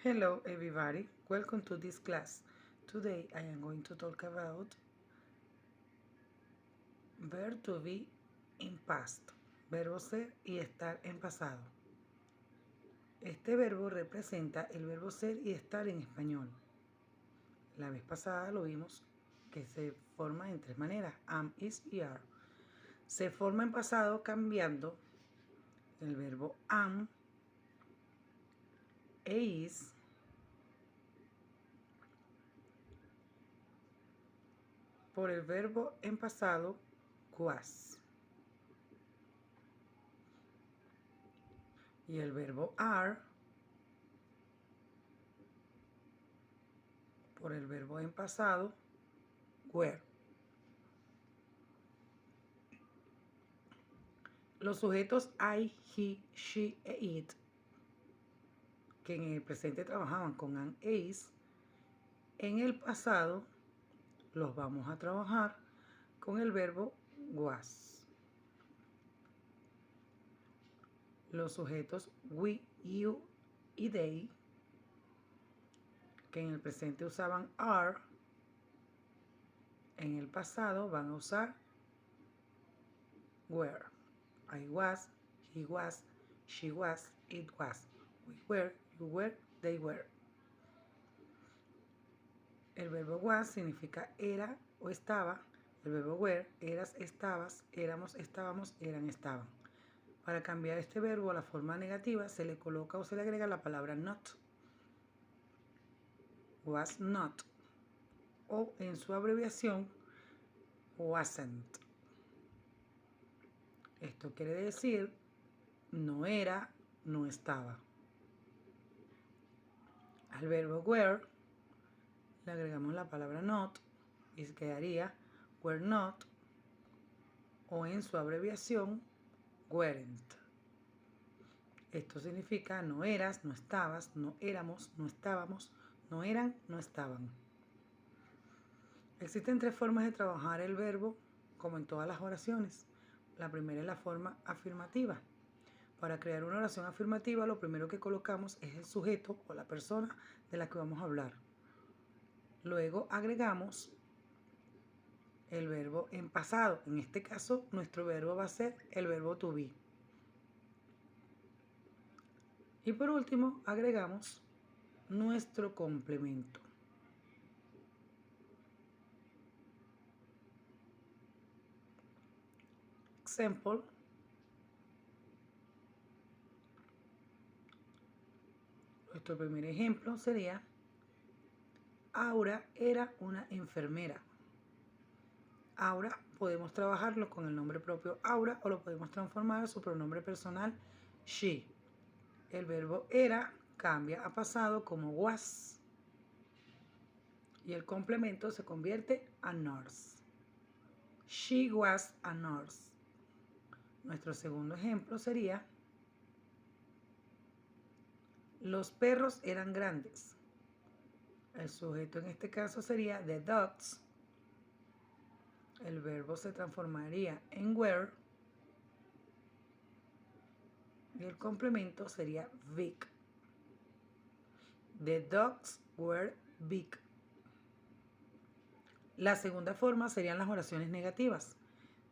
Hello everybody, welcome to this class. Today I am going to talk about verb to be in past, verbo ser y estar en pasado. Este verbo representa el verbo ser y estar en español. La vez pasada lo vimos que se forma en tres maneras, am, is y are. Se forma en pasado cambiando el verbo am e is por el verbo en pasado was. Y el verbo are por el verbo en pasado were. Los sujetos I, he, she e it, que en el presente trabajaban con an e is, en el pasado los vamos a trabajar con el verbo was. Los sujetos we, you y they, que en el presente usaban are, en el pasado van a usar were. I was, he was, she was, it was, we were, you were, they were. El verbo was significa era o estaba. El verbo were, eras, estabas, éramos, estábamos, eran, estaban. Para cambiar este verbo a la forma negativa se le coloca o se le agrega la palabra not. Was not. O en su abreviación, wasn't. Esto quiere decir no era, no estaba. Al verbo were le agregamos la palabra not y quedaría were not o en su abreviación weren't. Esto significa no eras, no estabas, no éramos, no estábamos, no eran, no estaban. Existen tres formas de trabajar el verbo, como en todas las oraciones. La primera es la forma afirmativa. Para crear una oración afirmativa, lo primero que colocamos es el sujeto o la persona de la que vamos a hablar. Luego agregamos el verbo en pasado. En este caso, nuestro verbo va a ser el verbo to be. Y por último, agregamos nuestro complemento. Example. Nuestro primer ejemplo sería: Aura era una enfermera. Aura podemos trabajarlo con el nombre propio Aura o lo podemos transformar a su pronombre personal she. El verbo era cambia a pasado como was. Y el complemento se convierte a nurse. She was a nurse. Nuestro segundo ejemplo sería: los perros eran grandes. El sujeto en este caso sería the dogs. El verbo se transformaría en were. Y el complemento sería big. The dogs were big. La segunda forma serían las oraciones negativas.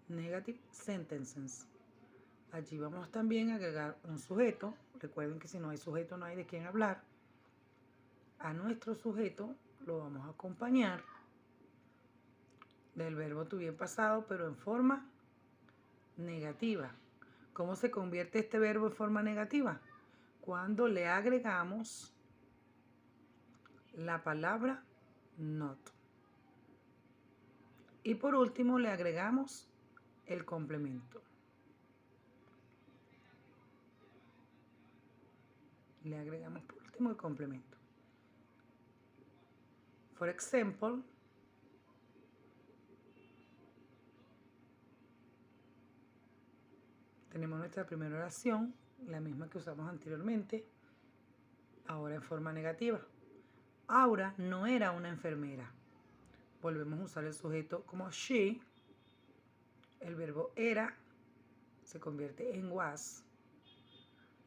Negative sentences. Allí vamos también a agregar un sujeto. Recuerden que si no hay sujeto no hay de quién hablar. A nuestro sujeto lo vamos a acompañar del verbo to be en pasado, pero en forma negativa. ¿Cómo se convierte este verbo en forma negativa? Cuando le agregamos la palabra not. Y por último le agregamos el complemento. Le agregamos por último el complemento. For example, tenemos nuestra primera oración, la misma que usamos anteriormente, ahora en forma negativa. Aura no era una enfermera. Volvemos a usar el sujeto como she. El verbo era se convierte en was.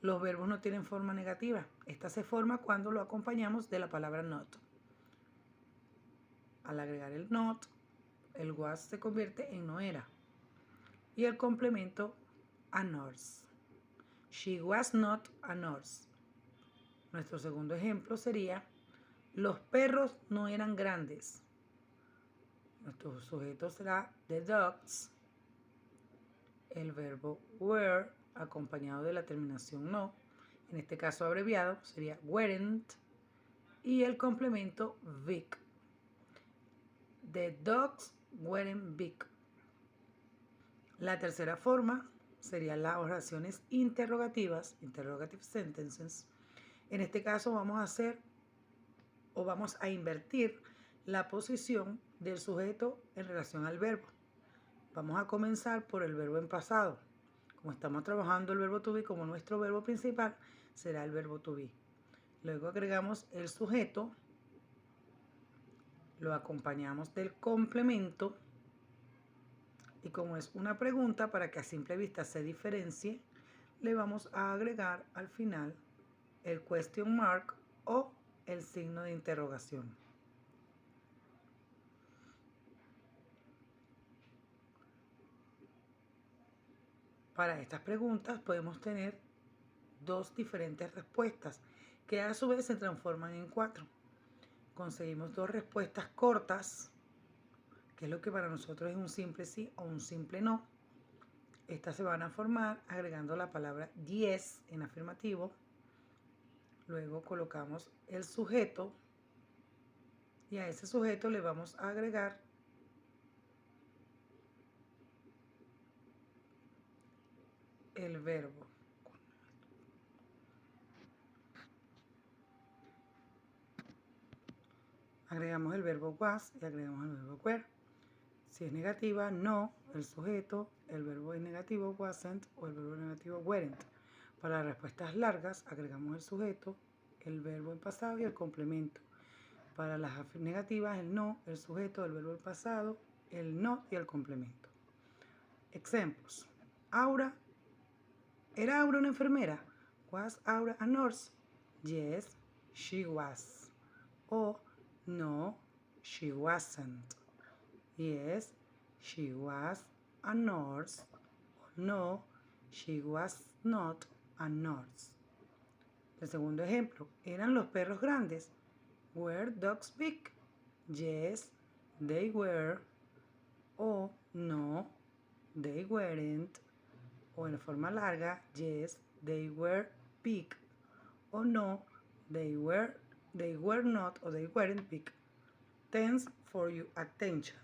Los verbos no tienen forma negativa. Esta se forma cuando lo acompañamos de la palabra not. Al agregar el not, el was se convierte en no era. Y el complemento a nurse. She was not a nurse. Nuestro segundo ejemplo sería: los perros no eran grandes. Nuestro sujeto será the dogs. El verbo were acompañado de la terminación no, en este caso abreviado, sería weren't. Y el complemento big. The dogs weren't big. La tercera forma serían las oraciones interrogativas, interrogative sentences. En este caso vamos a invertir la posición del sujeto en relación al verbo. Vamos a comenzar por el verbo en pasado. Como estamos trabajando el verbo to be como nuestro verbo principal, será el verbo to be. Luego agregamos el sujeto, lo acompañamos del complemento, y como es una pregunta, para que a simple vista se diferencie, le vamos a agregar al final el question mark o el signo de interrogación. Para estas preguntas podemos tener dos diferentes respuestas que a su vez se transforman en 4. Conseguimos dos respuestas cortas, que es lo que para nosotros es un simple sí o un simple no. Estas se van a formar agregando la palabra yes en afirmativo. Luego colocamos el sujeto y a ese sujeto le vamos a agregar el verbo. Agregamos el verbo was y agregamos el verbo were. Si es negativa, no, el sujeto, el verbo es negativo, wasn't, o el verbo negativo, weren't. Para las respuestas largas, agregamos el sujeto, el verbo en pasado y el complemento. Para las negativas, el no, el sujeto, el verbo en pasado, el not y el complemento. Ejemplos. ¿Era Aura una enfermera? Was Aura a nurse? Yes, she was. O no, she wasn't. Yes, she was a nurse. No, she was not a nurse. El segundo ejemplo, ¿eran los perros grandes? Were dogs big? Yes, they were. O no, they weren't. O en forma larga, yes, they were big. O no, they were not, or they weren't big. Thanks for your attention.